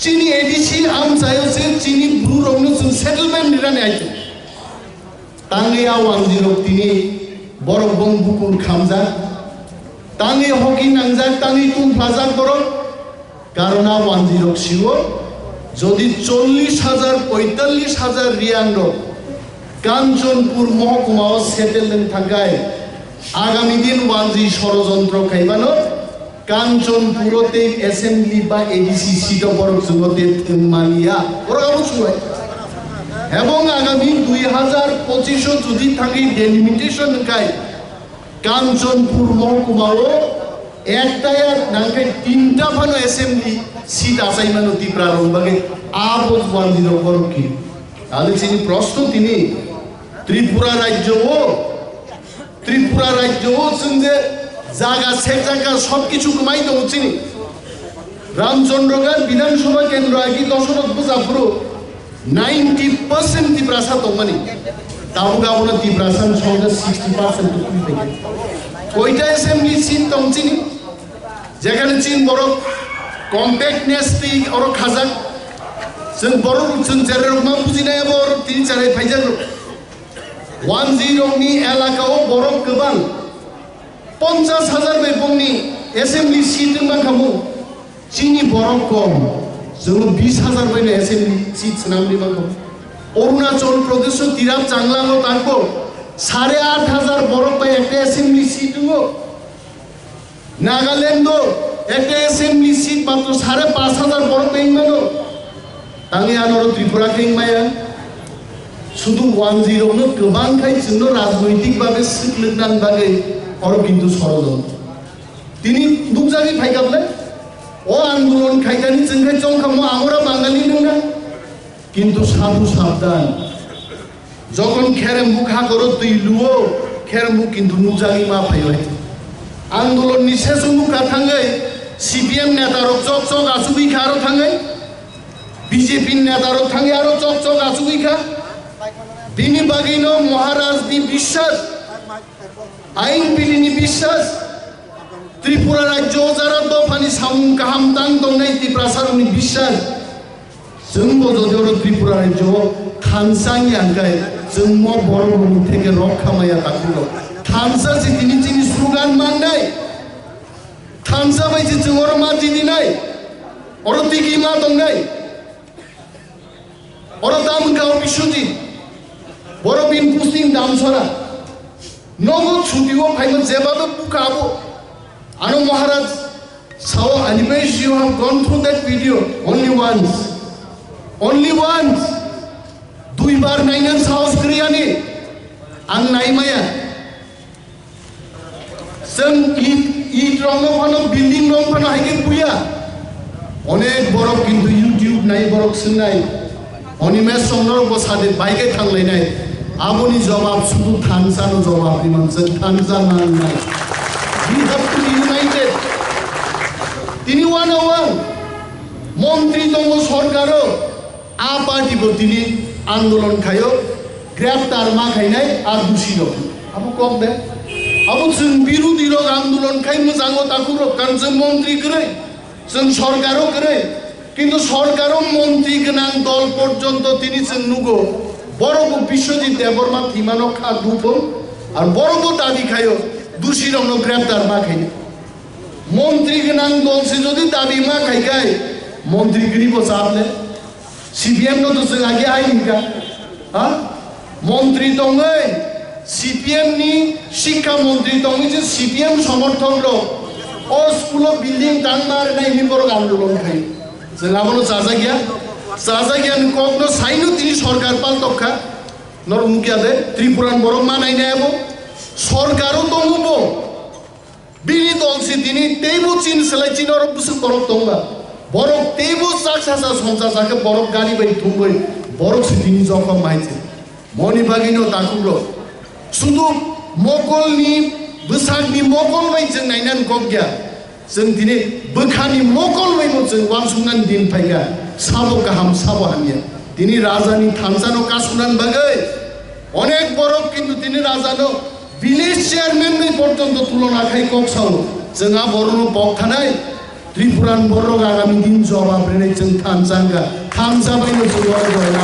Chini ADC am sayo se Chini blue rogno sun settlement nirane aitu tangi a 10 tini borok bong bukul khamja tangi hoki nangjak tangi tum plazak borok karona 10 siwo যদি 40,000 45,000 রিয়াং রোগ Kanchanpur মহকুমাও settlement থাকায় আগামী দিন 1G ষড়যন্ত্র খাইবানো কাঞ্চনপুরতে assembly বা ADC seat বরক জগতে মালিয়া ওরা অবশ্যই এবং আগামী 2025 যদি থাকি ডেলিমিটেশন কাই কাঞ্চনপুর মহকুমাও একটা নাকি 3টা ফানো অ্যাসেম্বলি সিট আসাইমানো ত্রিপুরা রংবাগে আবজ 10 বরক কি তাহলে তিনি প্রশ্ন তিনি ত্রিপুরা রাজ্য ও সঙ্গে জায়গা সেক জায়গা সবকিছু কমাই তো চিনি রামচন্দ্রগড় বিধানসভা কেন্দ্র আগে দশরথ বুজাপুর 90% ত্রিপুরা সাতমানি তাও গাবনা ত্রিপুরা সান সংখ্যা 60% তো কই থেকে কয়টা অ্যাসেম্বলি সিট তো চিনি যেখানে চীন বড় কম্প্যাক্টনেস তি আর খাজাক जों बर' जों जेरै मा बुजिनाया बर' 3-4 फाइजाग 10 नि एलाकायाव बर' गोबां 50,000 मैगंनि एसेम्बली सीट मा खामु चिनि बर' कम जों 20,000 बायनो एसेम्बली सीट नामनि मा खामु अरुणाचल प्रदेश तिराप चांगलांग ताको 8,500 बर' बाय একটা एसेम्बली सीट दङ नागालैंड একটা एसेम्बली सीट मात्र 5,500 बर' बाय मानो तांगे आनरो त्रिपुरा खें माया शुद्ध 10 नो गोबां खाय जोंनो राजनैतिक भाबे सिखलनान बागै और किन्तु षड़यंत्र तिनि दुगजागि फाइगाबले ओ आंदोलन खायगानि जोंखाय जंखामो आमरा बांगाली नङा किन्तु साधु साबधान যখন খেরেমবু খাগরো তুইলুও খেরেমবু কিন্তু নুজাগি মা ফাইবাय आंदोलननि सेसमुखा थाङै सीपीएम नेतारक जक जक आसुबि खारो थाङै बीजेपी नेतारक थाङै आरो जक जक आसुबि खा बिनि बागैनो महाराजनि বিশ্বাস आइन बिलिनि বিশ্বাস त्रिपुरा राज्य जारा दफानि सामुं गाहाम दां दंनाय तिप्रासारनि বিশ্বাস जों बजदेव त्रिपुरा राज्य थानसांनि आंगाय जों म बर'नि থেকে रक्षा माया ताकुरो थानसा जितिनि जिनि स्लोगान माननाय थानसा बायदि जों और मा दिनिनाय और तिगि मा दंनाय और दामगाव बिश्वजित बर'बिन पुस्तिं दामसरा नगो छुटिओ फाइमोन जेबाबो बुकाबो आनो महाराज Sao animation you have gone through that video only once दुई बार नायनान साहस गैयानि आं नायमाया जों इट रंनो फानो बिल्डिं रं फानो हायगे बुया अनेक बरफ किन्तु यूट्यूब नाय बरफ सोंनाय अनिमेश चंद्र बसादे बाइके थांलायनाय आबोनि जवाब शुद्ध थानसानो जवाब दिमान जों थानसा नांनाय we have to be united तिनि 101 मन्त्री दङ सरकारो आ पार्टीबो तिनि आंदोलन खायो ग्रेप्तार मा खायनाय आ दुषी दं आबो कम दे आबो जों बिरोधी रग आंदोलन खाय मोजाङो ताकुरो कारण जों मन्त्री गरै जों सरकारो गरै किन्तु सरकारो मन्त्री गोनां दल पर्यन्त तिनि जों नुगो बर'बो बिश्वजित देबबर्मा थिमानो खा दुपो आरो बर'बो दाबि खायो दुषी रंनो ग्रेप्तार मा खायनाय मन्त्री गोनां दल से যদি दाबि मा खायगाय मन्त्री गरीबो साबले सीपीएम नो तो जों आगे आइनिका हा मन्त्री दङै सीपीएम नि शिक्षा मन्त्री दङै जे सीपीएम समर्थक दं ओ स्कुल बिल्डिं दांमार नायनि बर' आन्दोलन खायो जों आबोनो जाजागिया कखनो साइनो तिनि सरकार पालतखा नरमुखिया दे त्रिपुरान बर' मानायनायाबो सरकारो दङबो बिनि दलसि दिनि तेबो चिन सलाय चिनर बुसु बरफ दंबा बरफ तेबो साकसासा संसा साके बरफ गाली बाय थुंबै बरफ सिदिनि जखम माइছে मनि बागिनो ताकुरो सुदु मकलनि बैसागनि मकल बाय जों नायनान गगया जों दिनै बोखानि मकल बायबो जों वानसुनान दिन फायगा साबो गाहाम साबो हामिया दिनै राजानि थानसानो कासुनान बागै अनेक बर' কিন্তু তিনি রাজানো ভিলেজ চেয়ারম্যান নাই পর্যন্ত তুলনা খাই কক্সাও जोंहा बर'नो बक थानाय त्रिपुरान बर' आगामी दिन जवाब रेनाय जों थानजांगा थानजाबायनो जों जयना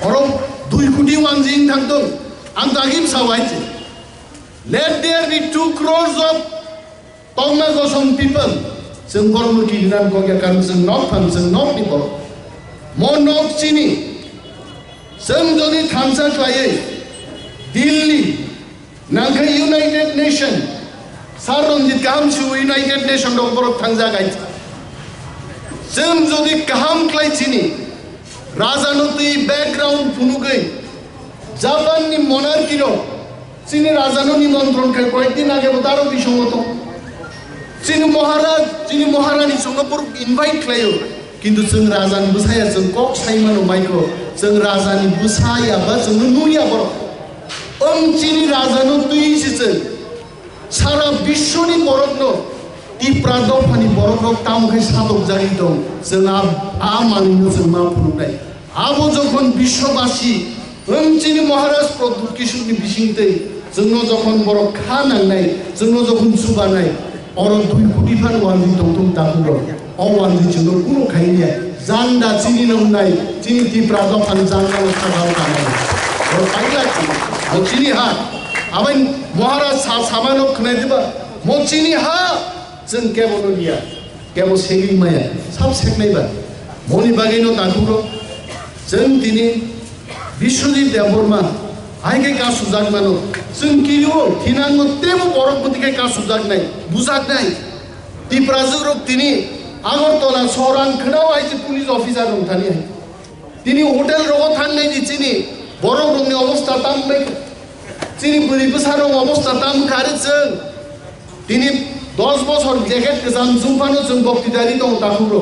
बरं 2 कोटी वानजिं थांदों आं दागिम सावायचे let there be 2 crores of Tongmagoson people जों बर'नो गिदिरान गया कारण जों नट थान जों नट people मनक चिनि जों जदि थानजा खायै दिल्ली नांखै यूनाइटेड नेशन सार रंजित गाहाम सु यूनाइटेड नेशन दं बरफ थांजा गाय जों जदि गाहाम क्लाइचिनि राजानो दै बैकग्राउंड फुनुगै जापान नि मोनार्की रो चिनि राजानो निमंत्रण खाय कयदिन आगे बतारो बिसंगत चिनि महारानी संगपुर इनवाइट खायो किन्तु जों राजानि बुसाया जों कक साइमानो माइखो जों राजानि बुसाया बा जों नुया बर चिनि राजानो दुइसिजों सारा विश्वनि बरफनो टिप्रा दफानि बरफनो तामखै सादक जारि दं जों आ मानिनो जों मा फुरुनाय आबो जखन विश्वबासी चिनि महाराज प्रदुत किशोरनि बिसिंतै जोंनो जखन बरफ खा नांनाय जोंनो जखन सुबानाय अर 2 कोटी फान वानजि दंथं दाखुरो अ वानजि जोंनो कुनो खायनिया जान्दा चिनि नंनाय चिनि टिप्रा दफानि जान्दा थागाव थानाय और पाइला मोचिनी हा आबाय महाराज सामानो खनायदिबा मोचिनी हा जों केबोनो निया केबो सेगिं माया साब सेकनायबा मनि बागैनो दाखुरो जों दिनै बिश्वजित देवबर्मा आइके का सुजाक मानो जों कियो थिनांगो तेबो बरफपतिके का सुजाक नाय बुजाक नाय टिप्राजुरो दिनै आगरतला खरां खनाव आइजे पुलिस अफिसार रंथानि दिनै होटेल रगो थांनाय दिचिनि बर' रंनि अबस्था तामबाय चिनि बोरैबो सारं अबस्था ताम खारो जों दिनै 10 बছর जेकेट गोजान जुम्फानो जों बक्तिदारि दं दाखुरो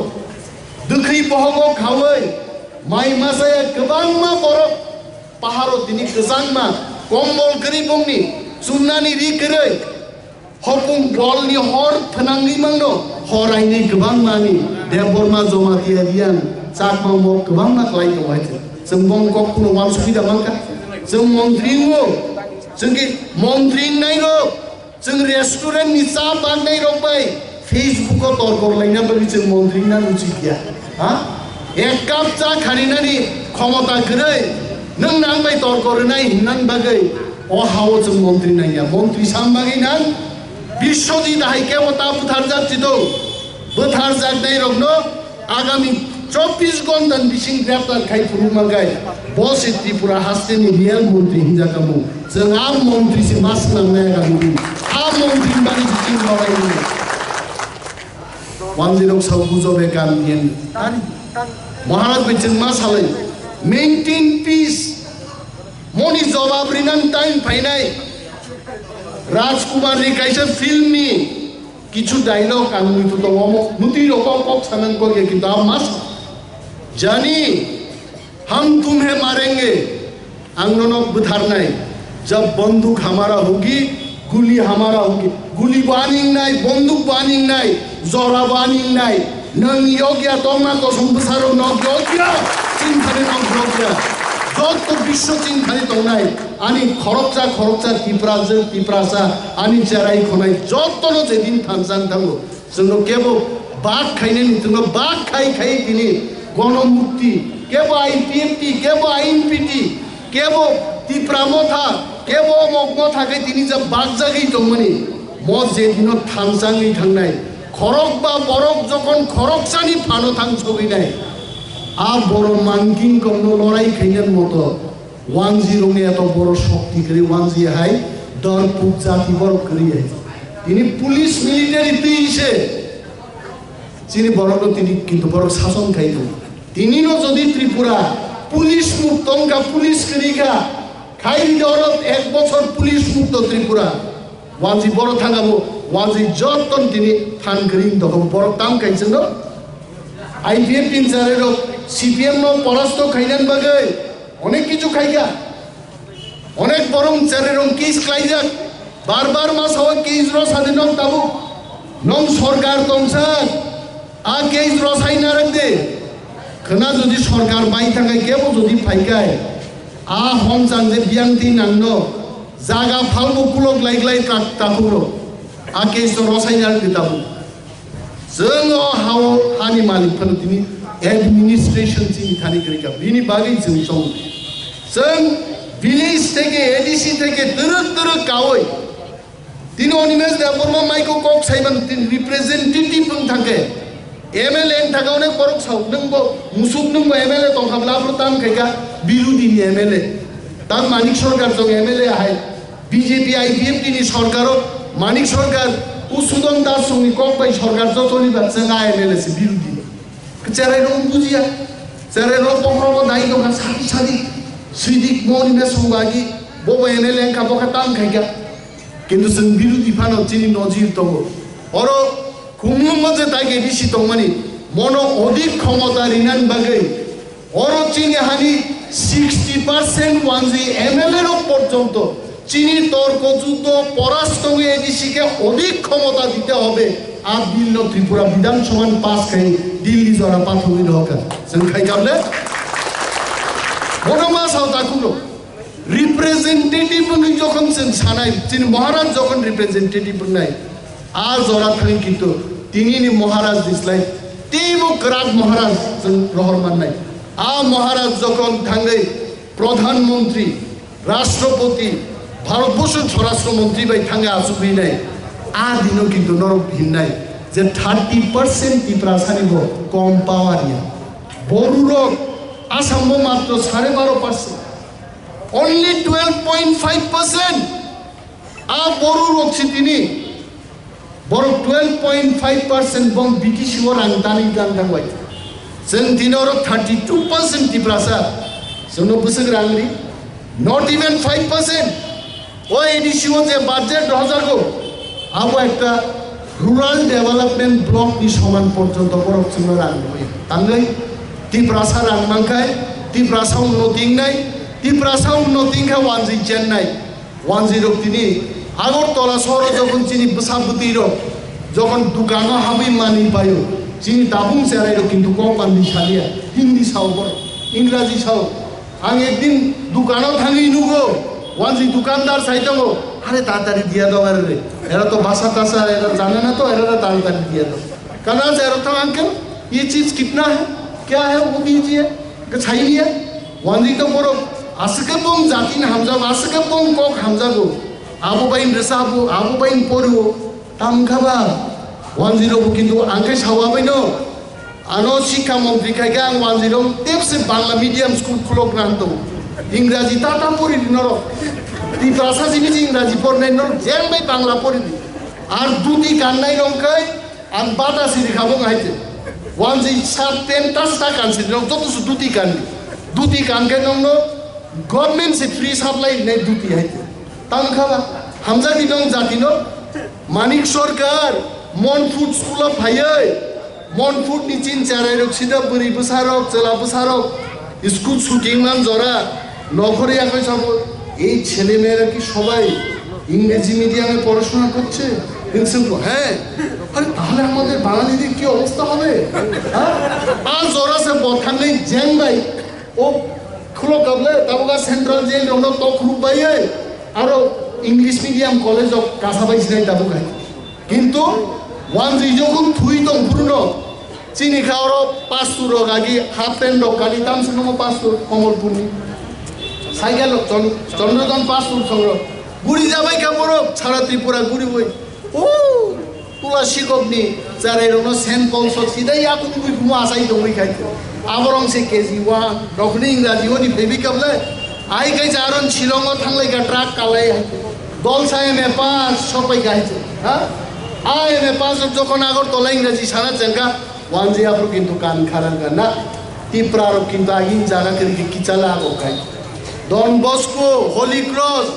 दोखै बहग खावै माइ मासाया गोबां मा बरफ पाहाराव दिनै गोजां मा कम्बल गरीबंनि सुनानि रिकरै हकुम बलनि हर फोनांगि मांनो हरायनि गोबां मानि देवबर्मा जमातियारियान चाकमा मक गोबां मा खालाय दंहाय जों बंकक कुनो वान सुबिदा मांका जों मन्त्रिङो जोंनि मन्त्रि नायरो जों रेस्टुरेन्ट नि चा बांनाय रबाय फेसबुकआव तर्कर लायनाबो जों मन्त्रि ना नुसिया हा एक काप चा खारिनानि क्षमता गरै नों नांबाय तर्कर नाय हिननान बागै अ हाव जों मन्त्रि नाया मन्त्रि साम बागै नां बिश्वजित हाइके वता बुथार जाति दो बुथार जागनाय रगनो आगामी 24 घन्टा बिसिं ग्रेप्तार खाय फुरुमागाय बस त्रिपुरा हास्टेनि रियेल मन्त्रि हिनजाकामु जों आ मन्त्रि से मास नांनाय गामि आ मन्त्रि बानि बिसिं लरायनि 10 साव बुजबे गामियन महाराज बिचन मा सालै मेंटेन पीस मनि जवाब रिनान टाइम फाइनाय राजकुमार रे काइसे फिल्मनि किछु डायलॉग आं नुइतो दङ मुति रकम कक सानन को के किताब मास जानी हम तुम्हें मारेंगे आंगनों बुधारनाय जब बंदूक हमारा होगी गुली हमारा होगी गुली बानिंग नाय बंदूक बानिंग नाय जोरा बानिंग नाय नंग योग्य तोमा को संबसारो न योग्य चिंताने न योग्य जत विश्व चिंताने तो नाय आनी खरकचा टिप्रासा आनी जेराय खनाय जतनो जेदिन थानजान थांगो जोंनो केबो बाग खायने जोंनो बाग खाय दिनै गणमुक्ति केबो Inpt केबो Inpt केबो Tipra मथा केबो मथा के दिनै जे बाग जागै दंमोनि म जेदिनो थानजाङै थांनाय खरक बा बरक जखन खरकसानि फानो थां सगैनाय आ बर' मानकिं कमनो लराय खायनान मतो 10 ने एत बड़ शक्ति करे 10 हाय दर पुक जाति बड़ करिए তিনি পুলিশ মিলিটারি দিয়েছে চিনি বড় তিনি কিন্তু বড় শাসন খাইতো তিনিও যদি ত্রিপুরা পুলিশ মুক্ত অঙ্কা পুলিশ করিকা খাই দরত 1 বছর পুলিশ মুক্ত ত্রিপুরা ওয়াজি বড় থাঙ্গাবো ওয়াজি যতন তিনি থান করিং তখন বড় কাম খাইছেন আইপিএফ তিন চারের সিপিএম নো পরাস্ত খাইনান বাগে অনেক কিছু খাইগা অনেক বরং চারের কেস খাইজাক बार मा साव केस रसादि नम ताबु नम सरकार दंसार आ केस रसाय नारंदे खना जदि सरकार बाय थाखाय केबो जदि फाइकाय hom chan je biang ti nang no jaga phalbo kulok lai takuro a ke so rosainal ditabu जोङो हानि मालिकफोर दिनै एडमिनिस्ट्रेशन जोंनि थानि गरिका बिनि बागै जों ভিলেজ থেকে এডিসি থেকে দূর গাওই তিনি অনিমেষ দেববর্মা মাইকো কক সাইবান তিনি রিপ্রেজেন্টেটিভ থাকে এমএলএ থাকে অনেক বড় সাউ নংবো মুসুক নংবো এমএলএ তংখাবলাবো তাম খাইকা বিরোধীনি এমএলএ তাম মানিক সরকার জং এমএলএ হাই বিজেপি আইপিএফ তিনি সরকারও মানিক সরকার উসুদং দাস সঙ্গী কক বাই সরকার যতনি বাচ্চা না এমএলএ সে বিরোধী চেরাই রং বুঝিয়া চেরাই রং পকরব দাই দোকান সাথী Sidik mon na sungagi bobo MLA ka boka tam khaiga kintu sung birudi phano chini nojir togo oro khumnu maje taige dishi tongmani mono odik khomota rinan bagai oro chini hani 60% wanzi MLA ro porjonto chini torko juddo porashtonge edishike odik khomota dite hobe আর বিল ত্রিপুরা বিধানসভার pass খাই দিল্লি জরা পাথরের হকা song খাই কাবলে বড়মা সাউতাকুলো representative যখন সানাই তিনি মহারাজ যখন representative নাই আর জরা থাকি কিন্তু তিনি মহারাজ দিসলাই তিমু গ্রাগ মহারাজ রহমান নাই আ মহারাজ যখন থাঙ্গে প্রধানমন্ত্রী রাষ্ট্রপতি ভারতবর্ষের স্বরাষ্ট্রমন্ত্রী বাই থাঙ্গে আসুবি নাই আ দিনও কিন্তু নরক ভিন নাই যে 30% টিপ্রা সানিব কম পাওয়ারিয়া বড়ুরক আসাম মাত্র 12.5% only 12.5% আ বড়ুর অক্সি তিনি বড় 12.5% বং বিটিসি ওর আংতানি গান গাওয়াই जों दिनोर 32% टिप्रासा जोंनो बुसग रांगरि not even 5% ও এডিসিও যে বাজেট হাজারগো আবো একটা রুরাল ডেভেলপমেন্ট ব্লক নি সমান পর্যন্ত বড় जोंनो রাংগই তাঙ্গই টিপ্রাসা রাংমাংখাই টিপ্রাসা উন্নতি নাই টিপ্রাসা উন্নতি খা ওয়ানজি চেন্নাই ওয়ানজি রক তিনি আগরতলা শহর যখন চিনি বসাবুতি রক যখন দোকানো হাবি মানি পায়ো চিনি দাবুং সেরাইরো কিন্তু কোম্পানি শালিয়া হিন্দি সাও বড় ইংরাজি সাও আং একদিন দোকানো থাঙ্গি নুগো ওয়ানজি দোকানদার সাইতাগো আরে তাড়াতাড়ি দিয়া দাও আরে এরা তো ভাষা টাসা এরা জানে না তো এরা তাড়াতাড়ি দিয়া দাও কানা জেরো था अंकल ये चीज कितना है क्या है वो दीजिए चाहिए वांजी तो बरो आसके बम जातिन हमजा आसके बम कोक हमजा गो आबो बाइन रेसाबो आबो बाइन पोरो तामखाबा वांजी रो किन्तु आंखे सावाबायनो आनो शिक्षा मंत्री खायगा आं वांजी रो टेपसे बांग्ला मीडियाम स्कुल खुलक नांतो इंग्राजी ताता परि दिनरो ती भाषा जिनि इंग्राजी पढ़नाय न जेंबाय बांग्ला परि आर दुति गाननाय रंखाय आं बाटा सिरि खाबो गायते वानजी सात पेन टास्टा कानसे रं जतसु दुति कानके नंनो गवर्नमेंट से फ्री सप्लाई नै दुति हायते तांखाबा हामजा दिनं जातिनो मानिक सरकार मन फुड स्कुल फायै मन फुड नि चिन चाराय रक्सिदा बुरि बुसारक चला बुसारक स्कुल শুটিং মান জরা নগরে একই সব এই ছেলে মেয়েরা কি সবাই ইংরেজি মিডিয়ামে পড়াশোনা করছে কিন্তু হ্যাঁ আরে তাহলে আমাদের বাঙালিদের কি অবস্থা হবে হ্যাঁ আজ জরা সে বথাঙ্গই জেং ভাই ও খুলো কাবলে তাবগা সেন্ট্রাল জেল রনো তো খুব ভাই আর ইংলিশ মিডিয়াম কলেজ অফ কাসাবাইস নাই তাবগা কিন্তু ওয়ানজি যখন থুই দং পুরনো চিনি খাওয়ার পাঁচতুর গাগি হাফ প্যান্ট গাগি দাম শুনো পাঁচতুর কমলপুরনি সাইকেল চন্দ্রজন পাঁচতুর সংগ্রহ গুড়ি যাবাই কাপড় ছাড়া ত্রিপুরা গুড়ি বই ও তুলা শিকবনি যারাই রনো সেন্ট পলস সিদাই আকুন বুই বুমো আসাই দই খাইতে আবরং সে কেজি ওয়ান রখনি ইংরাজি ওনি বেবি কাবলে আই গাই জারন শিলং থাংলাই গা ট্রাক কালাই দল সাই মে পাঁচ সবাই গাইছে হ্যাঁ আই মে পাঁচ যখন আগরতলা ইংরাজি সারা চেঙ্গা ওয়ানজি আপরো কিন্তু কান খারান না টিপ্রারো কিন্তু আগিন জানা করি কিচালা আগো খাই Don Bosco Holy Cross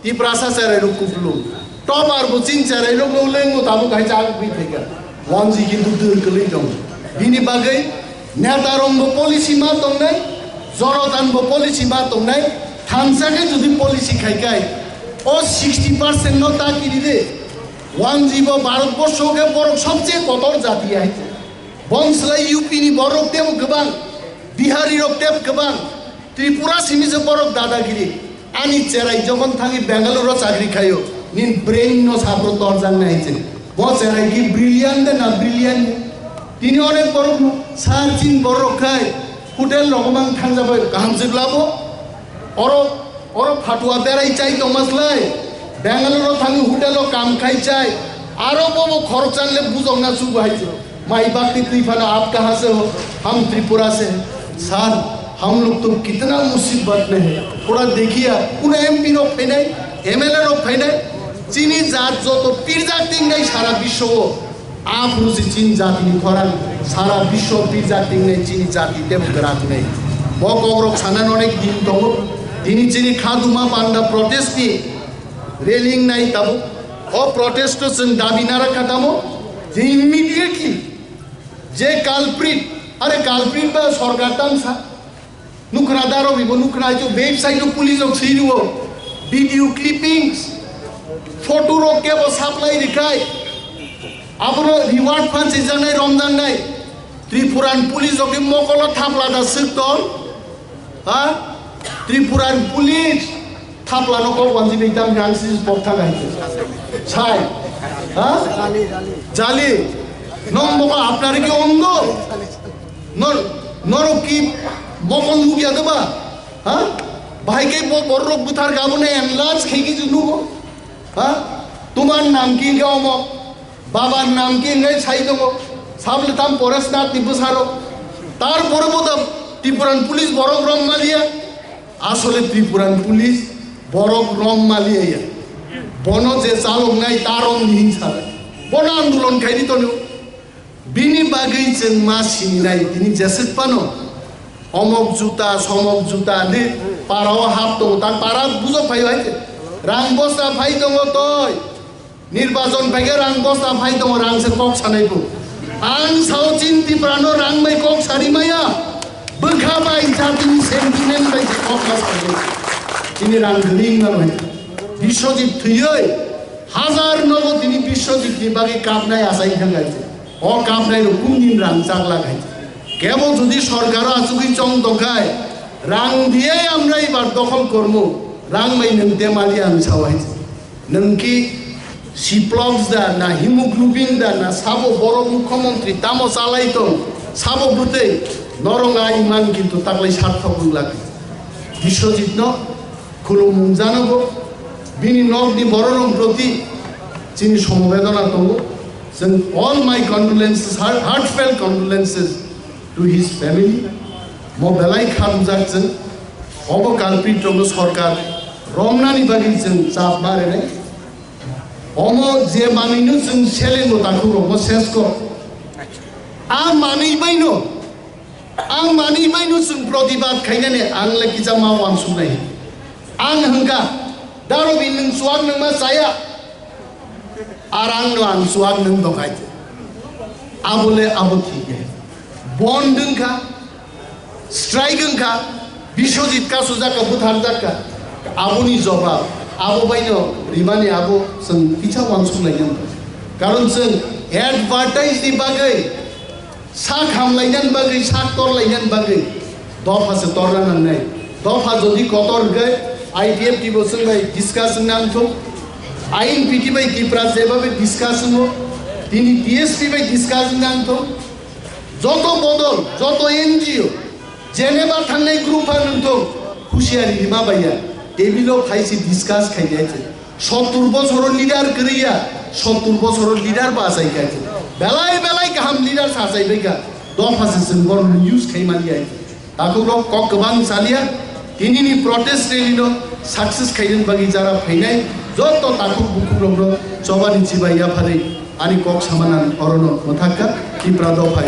Tiprasa চারাইরো কুপলু টপ আর বুচিন চারাইরো গৌলেঙ্গো তাবো খাই চাগ বি থেকে ওয়ানজি কিন্তু দূরকলি দং বিনি বাগৈ নেতারংবো পলিসি মা দংনাই জনতানবো পলিসি মা দংনাই থামসাকে যদি পলিসি খাইকাই ও 60% ন তাকিরি রে ওয়ানজি বো ভারতবর্ষকে বড় সবচেয়ে কতর জাতি আইছে বংশলাই ইউপি নি বড় টেপ গবাং বিহারি রক টেপ গবাং ত্রিপুরা সিমিজে বড় দাদাগিরি আনি চেরাই যখন থাকি বেঙ্গালুরু চাকরি খাইও নিন ব্রেইন ন সাপ্র তরজান নাইছে ও চেরাই কি ব্রিলিয়ান্ট না ব্রিলিয়ান্ট তিনি অনেক বড় সার চিন বড় খায় হোটেল রকমাং থাকজাবে গাহামজেब्लाबो অর ফাটুয়া বেড়াই চাই তমাসলাই বেঙ্গালুরু থাকি হোটেলও কাম খাই চাই आरो वो खर्च आनले बुझो ना चुप है माई बाप की फना आप कहाँ से हो हम त्रिपुरा से हैं सर हम लोग तो कितना मुसीबत में है थोड़ा देखिए उन एमपी रो फैने एमएलए रो फैने चीनी जात जो तो पीर जाति नहीं सारा विश्व हो आप रुचि चीन जाति नहीं खोरांग सारा विश्व पीर जाति नहीं चीनी जाति डेमोक्रेट नहीं वो कोगरोक साना नोने दिन तो दिनी चीनी खादुमा पांडा प्रोटेस्ट की रेलिंग नहीं तब और प्रोटेस्ट दाबी ना रखा था जे इमिडिएटली जे कालप्रिट अरे कालप्रिट बा सरकार ताम सा नुकरादारो भी नुकरा जो वेबसाइट रो पुलिस रो सीरी वो वीडियो क्लिपिंग्स फोटो रो के वो सप्लाई दिखाई आपरो रिवार्ड फंड सीजन नहीं रमजान नहीं त्रिपुरान पुलिस रो के मोकलो थापला दा सिक्तोन हाँ त्रिपुरान पुलिस थापला नो को वंजी बेदाम गांसिस पक्था गाइছে ছাই হ্যাঁ জালি নম্বর আপনার কি অন্ধ নর কি বকন মুগিয়া দেবা হ্যাঁ ভাইকে বড় বুথার গাবনে এনলাজ খেকি জুনু হ্যাঁ তোমার নাম কি গাওম বাবার নাম কি নাই ছাই দম সাবলে তাম পরেশনাথ নিবসারো তারপরে বোধ ত্রিপুরান পুলিশ বড় রং মালিয়া আসলে ত্রিপুরান পুলিশ বড় রং মালিয়া বন যে চালক নাই তার হিংসা বন আন্দোলন খাইনি তো বিনি বাগৈ जों मा सिनाय दिनै जेसे पानो अमक जुता समक जुता ने पाराव हाफ दो तार पारा बुझो फाइ हाइते रां बस्ता फाइ दङ तय निर्वाचन फाइगे रां बस्ता फाइ दङ रां से कक सानायबो आं साउ चिन्ति प्रानो रां मै कक सारिमाया बोखाबाय जातिनि सेन्टिमेन्ट बाय कक सानाय दिनै रां गलिं नाय बिश्वजित थैयै हाजार नगो दिनै बिश्वजितनि बागै कापनाय आसाय थांगायते अ कापनाय कुन दिन रां जागला गायते কেবল যদি সরকার আজুকি চং দখায় রাং দিয়ে আমরা এবার দখল করব রাং মাই নং দেমালি আং সাওয়াই নংকি সিপ্লক্স দা না হিমোগ্লোবিন দা না সাবো বড় মুখ্যমন্ত্রী তামো চালাইতো সাবো বুতে নরঙ্গা ইমান কিন্তু তাকলাই সার্থক লাগে বিশ্বজিৎ ন খুলো মুং জানাবো বিনি নগদি বড় রং প্রতি যিনি সমবেদনা দङ जों all my condolences heartfelt condolences to his family mobile खामजाकजों अब कालपिट्रबो सरकार रमनानि बागै जों चाप मारेनाय अम जे मानिनो जों सेलेनो ताखौ रम सेसको आं मानिबायनो जों प्रतिबाद खायनानै आं लेकिजा मावान सुनाय आं हंगा दारो बि नों सुवाग नों मा जाया आर आं नो आं सुवाग नों दखाय आबोले आबो ठीक है बन दोंखा स्ट्राइक दोंखा बिश्वजित का सुजाका बुथार जाका आबोनि जवाब आबो बायनो रिमानि आबो जों पिछा वानसुलायगोन कारण जों एडभार्टाइज नि बागै सा खामलायनान बागै सा तरलायनान बागै दफासे तरना नाय दफा जदि कतर गय आईटीएफ टिबो जों bye discussion नांथो आईएनपीटी bye Tipra जेबाबे discussion हो दिनै टीएसपी बाय डिस्काशन नांथो যত বদল যত এনজিও জেনেভা থানায় গ্রুপ আনতো হুশিয়ারি রিমা বাইয়া টেবিলও খাইছি ডিসকাস খাই যাইছে 70 বছর লিডার করিয়া 70 বছর লিডার বাসাই গাইছে বেলায় বেলায় কাম লিডার সাসাই বেগা দফাসে जों বড় নিউজ খাই মারিয়া তাকো কক গবাং সালিয়া তিনিনি প্রটেস্ট রেলিনো সাকসেস খাইদেন বাগি যারা ফাইনাই যত তাকো বুকুরংর চবানি চিবাইয়া ফারে आनी कक सामानान अरन मथाका टिप्रा दफाय